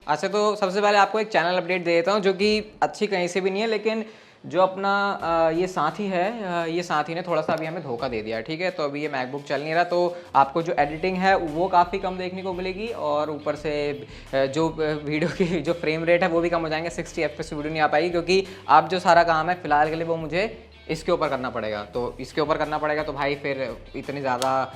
अच्छा, तो सबसे पहले आपको एक चैनल अपडेट दे देता हूँ जो कि अच्छी कहीं से भी नहीं है, लेकिन जो अपना ये साथी है, ये साथी ने थोड़ा सा अभी हमें धोखा दे दिया है। ठीक है, तो अभी ये मैकबुक चल नहीं रहा, तो आपको जो एडिटिंग है वो काफ़ी कम देखने को मिलेगी और ऊपर से जो वीडियो की जो फ्रेम रेट है वो भी कम हो जाएंगे। 60 FPS वीडियो नहीं आ पाएगी, क्योंकि आप जो सारा काम है फिलहाल के लिए वो मुझे इसके ऊपर करना पड़ेगा। तो इसके ऊपर करना पड़ेगा तो भाई फिर इतनी ज़्यादा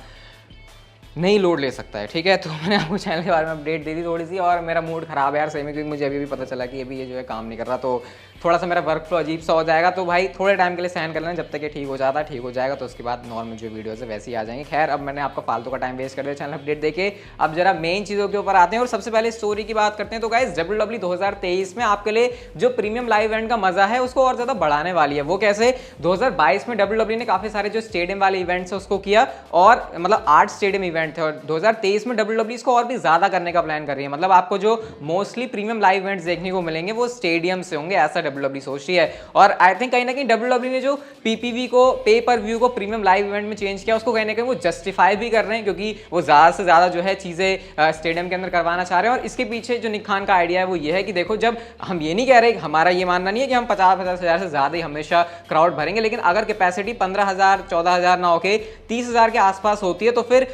नहीं लोड ले सकता है। ठीक है, तो मैंने आपको चैनल के बारे में अपडेट दे दी थोड़ी सी, और मेरा मूड ख़राब है यार सही में, क्योंकि मुझे अभी भी पता चला कि अभी ये जो है काम नहीं कर रहा, तो थोड़ा सा मेरा वर्क फ्लो अजीब सा हो जाएगा। तो भाई थोड़े टाइम के लिए सहन कर लेना, जब तक ये ठीक हो जाता है। ठीक हो जाएगा तो उसके बाद नॉर्मल जो वीडियोज़ है वैसे ही आ जाएंगे। खैर, अब मैंने आपका फालतू का टाइम वेस्ट कर दिया चैनल अपडेट देके, अब जरा मेन चीज़ों के ऊपर आते हैं और सबसे पहले स्टोरी की बात करते हैं। तो गाइस, WWE 2023 में आपके लिए जो प्रीमियम लाइव इवेंट का मजा है उसको और ज़्यादा बढ़ाने वाली है। वो कैसे? 2022 में WWE ने काफ़ी सारे जो स्टेडियम वाले इवेंट्स है उसको किया, और मतलब 8 स्टेडियम इवेंट थे, और 2023 में WWE इसको और भी ज़्यादा करने का प्लान कर रही है। मतलब आपको जो मोस्टली प्रीमियम लाइव इवेंट्स देखने को मिलेंगे वो स्टेडियम से होंगे, ऐसा WWE सोच रही है। और आई थिंक कहीं ना कहीं WWE ने जो PPV को, पे पर व्यू को प्रीमियम लाइव इवेंट में चेंज किया, उसको कहीं ना कहीं वो जस्टिफाई भी कर रहे हैं, क्योंकि वो ज़्यादा से ज़्यादा जो है चीज़ें स्टेडियम के अंदर करवाना चाह रहे हैं। और इसके पीछे जो निक खान का आइडिया है वो ये है कि देखो, जब हम ये नहीं कह रहे, हमारा ये मानना नहीं है कि हम 50-50 हज़ार से ज़्यादा ही हमेशा क्राउड भरेंगे, लेकिन अगर कैपेसिटी 15,000 14,000 ना होके 30,000 के आसपास होती है तो फिर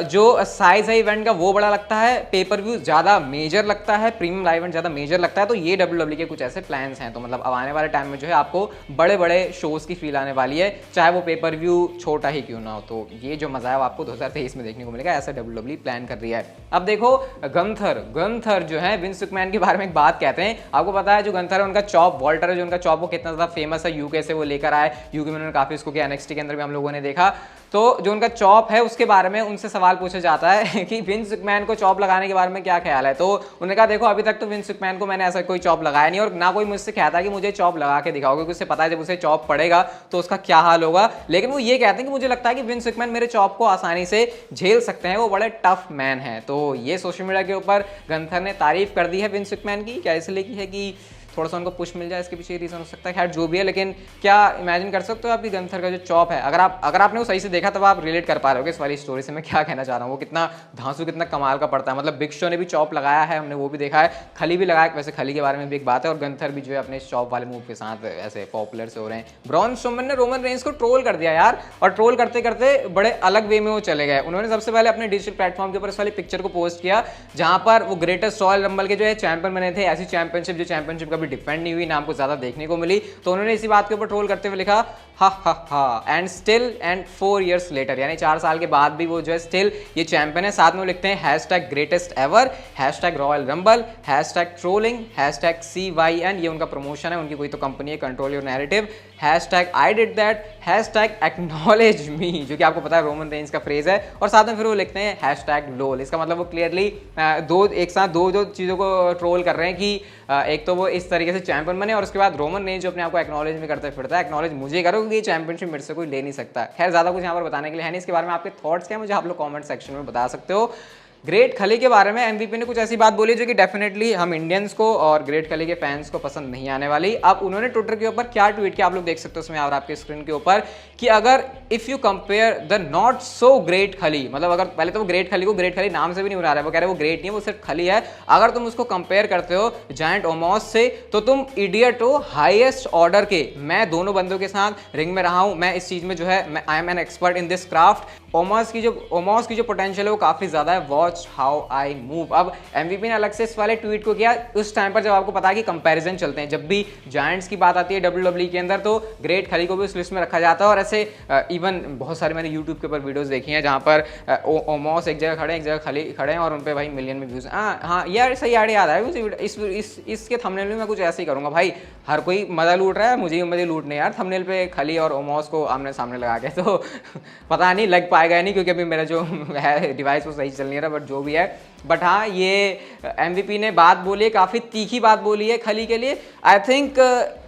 जो साइज है इवेंट का वो बड़ा लगता है, पेपर व्यू ज़्यादा मेजर लगता है, प्रीमियम लाइव इवेंट ज़्यादा मेजर लगता है। तो ये WWE के कुछ ऐसे प्लान्स हैं। तो मतलब अब आने वाले टाइम में जो है आपको बड़े बड़े शोज़ की फील आने वाली है, चाहे वो पेपर व्यू छोटा ही क्यों ना हो। तो ये जो मज़ा है वो आपको 2023 में देखने को मिलेगा, ऐसा WWE प्लान कर रही है। अब देखो, गंथर जो है विंस मैकमैन के बारे में एक बात कहते हैं। आपको पता है जो गंथर है, उनका चॉप वॉल्टर है, जो उनका चॉप वो कितना ज़्यादा फेमस है, यूके से वो लेकर आए, यूके में उन्होंने काफ़ी इसको किया, NXT के अंदर भी हम लोगों ने देखा। तो जो उनका चॉप है उसके बारे में उनसे सवाल पूछा जाता है कि विंस मैकमैन को चॉप लगाने के बारे में क्या ख्याल है। तो उन्होंने कहा, देखो अभी तक तो विंस मैकमैन को मैंने ऐसा कोई चॉप लगाया नहीं, और ना कोई मुझसे कहता कि मुझे चॉप लगा के दिखाओ, क्योंकि उसे पता है जब उसे चॉप पड़ेगा तो उसका क्या हाल होगा। लेकिन वो ये कहते हैं कि मुझे लगता है कि विंस मैकमैन मेरे चॉप को आसानी से झेल सकते हैं, वो बड़े टफ मैन है। तो ये सोशल मीडिया के ऊपर गंथर ने तारीफ कर दी है विंस मैकमैन की। क्या इसलिए की है कि थोड़ा सा उनको पुश मिल जाए, इसके पीछे रीज़न हो सकता है। खैर जो भी है, लेकिन क्या इमेजिन कर सकते हो आप कि गंथर का जो चॉप है, अगर आपने वो सही से देखा तब आप रिलेट कर पा रहे हो इस वाली स्टोरी से मैं क्या कहना चाह रहा हूँ। वो कितना धांसू, कितना कमाल का पड़ता है। मतलब बिग शो ने भी चॉप लगाया है, हमने वो भी देखा है, खली भी लगाया, वैसे खली के बारे में भी एक बात है। और गंथर भी जो है अपने चॉप वाले मूव के साथ ऐसे पॉपुलर से हो रहे हैं। ब्रॉन स्ट्रोमैन ने रोमन रेंज को ट्रोल कर दिया यार, और ट्रोल करते करते बड़े अलग वे में वो चले गए। उन्होंने सबसे पहले अपने डिजिटल प्लेटफॉर्म के ऊपर इस वाली पिक्चर को पोस्ट किया, जहां पर वो ग्रेटेस्ट रॉयल रंबल के जो है चैंपियन बने थे। ऐसी चैंपियनशिप जो चैंपियनशिप कभी डिफेंड नहीं हुई, को ज्यादा देखने को मिली। तो उन्होंने इसी बात के ऊपर ट्रोल करते हुए लिखा, हा and still and 4 years later, यानी 4 साल के बाद भी वो जो है स्टिल ये चैंपियन है। साथ में वो लिखते हैं #greatest_ever, #royal rumble, #trolling, #CYN, ये उनका प्रमोशन है, उनकी कोई तो कंपनी है, control your narrative, #I did that, #acknowledge me, जो कि आपको पता है रोमन रेंज का फ्रेज है। और साथ में फिर वो लिखते हैं #lol। इसका मतलब वो क्लियरली एक साथ दो चीज़ों को ट्रोल कर रहे हैं कि एक तो वो इस तरीके से चैंपियन बने, और उसके बाद रोमन रेंज जो अपने आप को एक्नॉलेज भी करता फिरता है, एक्नॉलेज मुझे करो क्योंकि ये चैंपियनशिप मेरे से कोई ले नहीं सकता। खैर ज़्यादा कुछ यहाँ पर बताने के लिए है नहीं। इसके बारे में आपके थॉट्स क्या है मुझे आप लोग कमेंट सेक्शन में बता सकते हो। ग्रेट खली के बारे में MVP ने कुछ ऐसी बात बोली जो कि डेफिनेटली हम इंडियंस को और ग्रेट खली के फैंस को पसंद नहीं आने वाली। अब उन्होंने ट्विटर के ऊपर क्या ट्वीट किया आप लोग देख सकते हो उसमें और आपके स्क्रीन के ऊपर, कि अगर if you compare the not so great खली, मतलब अगर पहले तो वो ग्रेट खली को ग्रेट खली नाम से भी नहीं बुला रहा है, वो कह रहे वो ग्रेट नहीं है, वो सिर्फ खली है। अगर तुम उसको कंपेयर करते हो जायंट ओमोस से तो तुम इडियट हो हाईएस्ट ऑर्डर के। मैं दोनों बंदों के साथ रिंग में रहा हूं, मैं इस चीज में जो है I am an expert in this craft. Omos की जो पोटेंशियल है वो काफी ज्यादा है, वॉच हाउ आई मूव। अब MVP ने अलग से इस वाले ट्वीट को किया उस टाइम पर जब आपको पता है कि कंपैरिजन चलते हैं, जब भी जायंट्स की बात आती है WWE के अंदर तो ग्रेट खली को भी उस लिस्ट में रखा जाता है। और ऐसे इवन बहुत सारे मैंने यूट्यूब के ऊपर वीडियोस देखी हैं जहां पर ओमोस एक जगह खड़े, एक जगह खली खड़े हैं, और उन पे भाई मिलियन में व्यूज। हाँ यार सही आइडिया याद है, इसके थंबनेल में मैं कुछ ऐसे ही करूंगा भाई, हर कोई मजा लूट रहा है, मुझे लूटने यार थंबनेल पे खली और ओमोस को आमने सामने लगा के। तो पता नहीं लग पाएगा नहीं, क्योंकि अभी मेरा जो है डिवाइस वो सही चल नहीं रहा, बट जो भी है। बट हाँ, ये MVP ने बात बोली है, काफ़ी तीखी बात बोली है खली के लिए। आई थिंक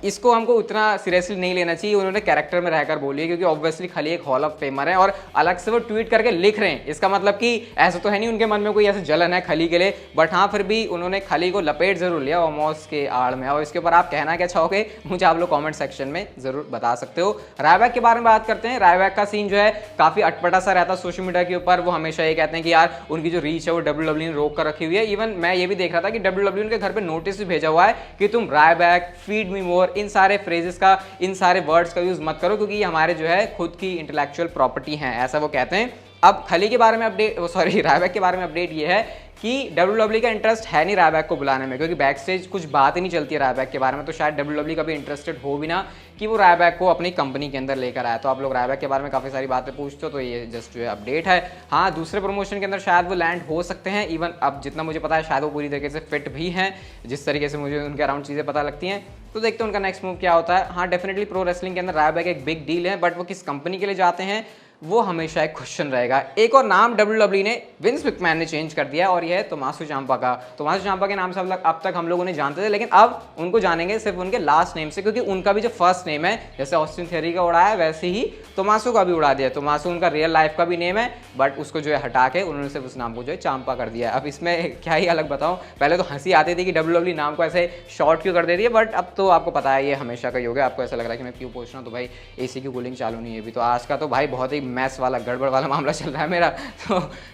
इसको हमको उतना सीरियसली नहीं लेना चाहिए, उन्होंने कैरेक्टर में रहकर बोली है, क्योंकि ऑब्वियसली खली एक हॉल ऑफ फेमर है और अलग से वो ट्वीट करके लिख रहे हैं। इसका मतलब कि ऐसा तो है नहीं उनके मन में कोई ऐसे जलन है खली के लिए, बट हाँ फिर भी उन्होंने खली को लपेट जरूर लिया ओमोस के आड़ में। और इसके ऊपर आप कहना क्या चाहोगे मुझे आप लोग कॉमेंट सेक्शन में जरूर बता सकते हो। रायबैक के बारे में बात करते हैं। रायबैक का सीन जो है काफ़ी अटपटा सा रहता है सोशल मीडिया के ऊपर। वो हमेशा ये कहते हैं कि यार उनकी जो रीच है वो WWE ने रोक कर रखी हुई है। इवन मैं ये भी देख रहा था कि WWE उनके घर पे नोटिस भी भेजा हुआ है कि तुम रायबैक, फीड मी मोर, इन सारे फ्रेजेस का, इन सारे वर्ड्स का यूज मत करो, क्योंकि ये हमारे जो है खुद की इंटेलेक्चुअल प्रॉपर्टी है, ऐसा वो कहते हैं। अब खली के बारे में अपडेट, सॉरी रायबैक के बारे में अपडेट ये है कि WWE का इंटरेस्ट है नहीं रायबैक को बुलाने में, क्योंकि बैक स्टेज कुछ बात ही नहीं चलती है रायबैक के बारे में, तो शायद WWE कभी इंटरेस्टेड हो भी ना कि वो रायबैक को अपनी कंपनी के अंदर लेकर आया। तो आप लोग रायबैक के बारे में काफ़ी सारी बातें पूछते हो, तो ये जस्ट जो है अपडेट है। हाँ, दूसरे प्रमोशन के अंदर शायद वो लैंड हो सकते हैं। इवन अब जितना मुझे पता है शायद वो पूरी तरीके से फिट भी हैं, जिस तरीके से मुझे उनके अराउंड चीज़ें पता लगती हैं। तो देखते हैं उनका नेक्स्ट मूव क्या होता है। हाँ, डेफिनेटली प्रो रेसलिंग के अंदर रायबैक एक बिग डील है, बट वो किस कंपनी के लिए जाते हैं वो हमेशा एक क्वेश्चन रहेगा। एक और नाम WWE ने, विंस मैकमैन ने चेंज कर दिया, और यह है टोमासो ciampa का। टोमासो ciampa के नाम से अब तक हम लोग उन्हें जानते थे, लेकिन अब उनको जानेंगे सिर्फ उनके लास्ट नेम से, क्योंकि उनका भी जो फर्स्ट नेम है, जैसे ऑस्टिन थियरी का उड़ाया वैसे ही टोमासो का भी उड़ा दिया। टोमासो उनका रियल लाइफ का भी नेम है, बट उसको जो है हटा के उन्होंने सिर्फ उस नाम को जो है ciampa कर दिया। अब इसमें क्या ही अलग बताऊं, पहले तो हंसी आती थी कि WWE नाम को ऐसे शॉर्ट क्यों कर देती है, बट अब तो आपको पता है ये हमेशा का ही हो गया। आपको ऐसा लग रहा है कि मैं क्यों पूछ रहा हूँ, तो भाई AC की कूलिंग चालू नहीं है अभी, तो आज का तो भाई बहुत ही मैस वाला गड़बड़ वाला मामला चल रहा है मेरा।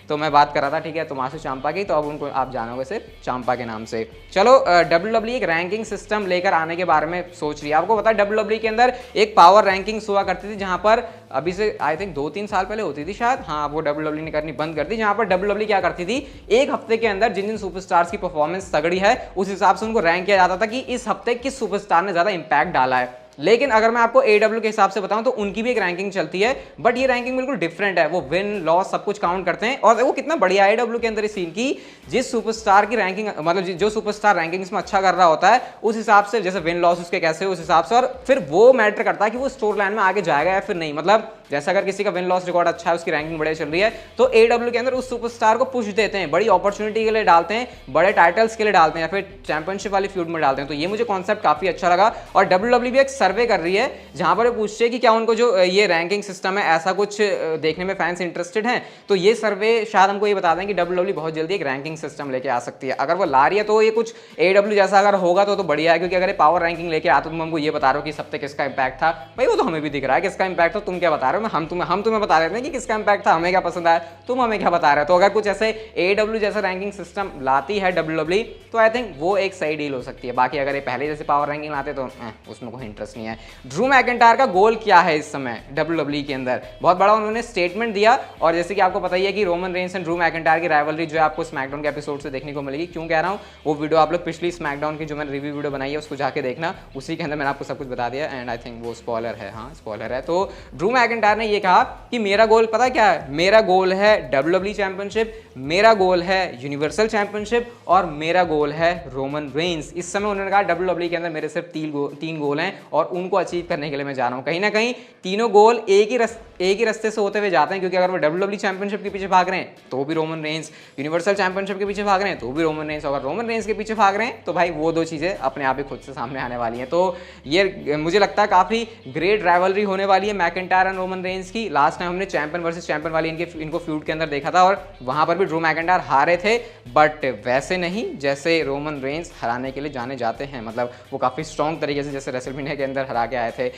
तो मैं बात कर रहा था, ठीक है, टोमासो ciampa की, तो अब उनको आप जानोगे सिर्फ ciampa के नाम से। चलो, WWE एक रैंकिंग सिस्टम लेकर आने के बारे में सोच रही है। आपको पता है WWE के अंदर एक पावर रैंकिंग्स हुआ करती थी, जहां पर अभी से आई थिंक 2-3 साल पहले होती थी शायद, हाँ, वो WWE ने करनी बंद कर दी, जहां पर WWE क्या करती थी, एक हफ्ते के अंदर जिन जिन सुपरस्टार्स की परफॉर्मेंस तगड़ी है उस हिसाब से उनको रैंक किया जाता था कि इस हफ्ते किस सुपरस्टार ने ज्यादा इंपैक्ट डाला है। लेकिन अगर मैं आपको AEW के हिसाब से बताऊं तो उनकी भी एक रैंकिंग चलती है, बट ये रैंकिंग बिल्कुल डिफरेंट है। वो विन लॉस सब कुछ काउंट करते हैं, और वो कितना बढ़िया है AEW के अंदर इस सीन की, जिस सुपरस्टार की रैंकिंग, मतलब जो सुपरस्टार रैंकिंग्स में अच्छा कर रहा होता है उस हिसाब से, जैसे विन लॉस उसके कैसे उस हिसाब से, और फिर वो मैटर करता है कि वो स्टोर लाइन में आगे जाएगा या फिर नहीं। मतलब जैसे अगर किसी का विन लॉस रिकॉर्ड अच्छा है, उसकी रैंकिंग बढ़िया चल रही है, तो AEW के अंदर उस सुपरस्टार को पुश देते हैं, बड़ी अपॉर्चुनिटी के लिए डालते हैं, बड़े टाइटल्स के लिए डालते हैं, या फिर चैंपियनशिप वाली फ्यूड में डालते हैं। तो ये मुझे कॉन्सेप्ट काफी अच्छा लगा। और WWE भी एक सर्वे कर रही है जहां पर पूछते हैं कि क्या उनको जो ये रैंकिंग सिस्टम है ऐसा कुछ देखने में फैंस इंटरेस्टेड हैं। तो ये सर्वे शायद हमको ये बता दें कि WWE बहुत जल्दी एक रैंकिंग सिस्टम लेके आ सकती है। अगर वो ला रही है तो ये कुछ AEW जैसा अगर होगा तो बढ़िया है, क्योंकि अगर ये पावर रैंकिंग लेके आता तो तुम हमको ये बता रहे हो कि सबसे किसका इंपैक्ट था, भाई वो तो हमें भी दिख रहा है किसका इंपैक्ट था, तुम क्या बता रहे हो, हम तुम्हें बता रहे थे कि किसका इंपैक्ट था, हमें क्या पसंद आया, तुम हमें क्या बता रहे हो। तो अगर कुछ ऐसे AEW जैसा रैंकिंग सिस्टम लाती है WWE, तो आई थिंक वो एक सही डील हो सकती है। बाकी अगर ये पहले जैसे पावर रैंकिंग लाते तो उसमें कोई इंटरेस्ट नहीं है। ड्रू मैकिंटायर का गोल क्या है इस समय WWE के अंदर, बहुत बड़ा उन्होंने स्टेटमेंट दिया, और जैसे कि आपको पता ही है कि Roman Reigns and Drew McIntyre की राइवलरी जो है आपको स्मैकडाउन के एपिसोड से देखने को मिलेगी। क्यों कह रहा हूं, वो वीडियो आप लोग पिछली स्मैकडाउन की जो मैंने रिव्यू वीडियो बनाई है उसको जाके देखना, उसी के अंदर मैंने आपको सब कुछ बता दिया, एंड आई थिंक वो स्पॉइलर है, हाँ स्पॉइलर है। तो ड्रू मैकिंटायर ने ये कहा कि मेरा गोल पता है क्या है, मेरा गोल है WWE चैंपियनशिप, मेरा गोल है यूनिवर्सल चैंपियनशिप, और मेरा गोल है रोमन रेंस। इस समय उन्होंने कहा WWE के अंदर मेरे सिर्फ 3 गोल हैं, और उनको अचीव करने के लिए मैं जा रहा हूं। कहीं ना कहीं तीनों गोल एक ही रास्ते से होते हुए जाते हैं, क्योंकि अगर वो WWE चैंपियनशिप के पीछे भाग रहे हैं तो भी रोमन रेंस, यूनिवर्सल चैंपियनशिप के पीछे भाग रहे हैं तो भी रोमन रेंस, अगर रोमन रेंस के पीछे भाग रहे हैं तो भाई वो दो चीजें अपने आप ही खुद से सामने आने वाली हैं। तो ये मुझे लगता है काफी ग्रेट राइवलरी होने वाली है मैकिंटायर एंड रोमन रेंस की। लास्ट टाइम हमने चैंपियन वर्सेस चैंपियन वाली इनको फ्यूड के अंदर देखा था, और वहां पर भी ड्रू मैकिंटायर हारे थे, बट वैसे नहीं जैसे रोमन रेंस हराने के लिए जाने जाते हैं। मतलब वो काफी स्ट्रॉन्ग तरीके से, जैसे रेसलमेनिया के अंदर हरा के आए थे,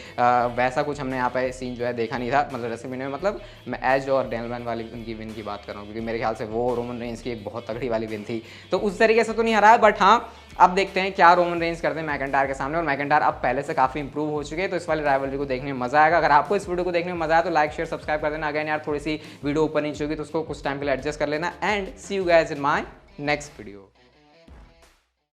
वैसा कुछ हमने यहाँ पे सीन जो है देखा नहीं था। मतलब रेसलमेनिया में, मतलब मैं एज और डैनियल ब्रायन वाली उनकी विन की बात कर रहा हूँ, क्योंकि मेरे ख्याल से वो रोमन रेंस की एक बहुत तगड़ी वाली विन थी। तो उस तरीके से तो नहीं हराया, बट हाँ अब देखते हैं क्या रोमन रेंस करते हैं मैकिंटायर के सामने। और मैकिंटायर अब पहले से काफी इंप्रूव हो चुके हैं, तो इस वाली राइवलरी को देखने में मजा आएगा। अगर आपको इस वीडियो को देखने में मजा आया तो लाइक शेयर सब्सक्राइब कर देना। अगेन यार थोड़ी सी वीडियो ऊपर नीचे होगी तो उसको कुछ टाइम के लिए एडजस्ट कर लेना, and see you guys in my next video.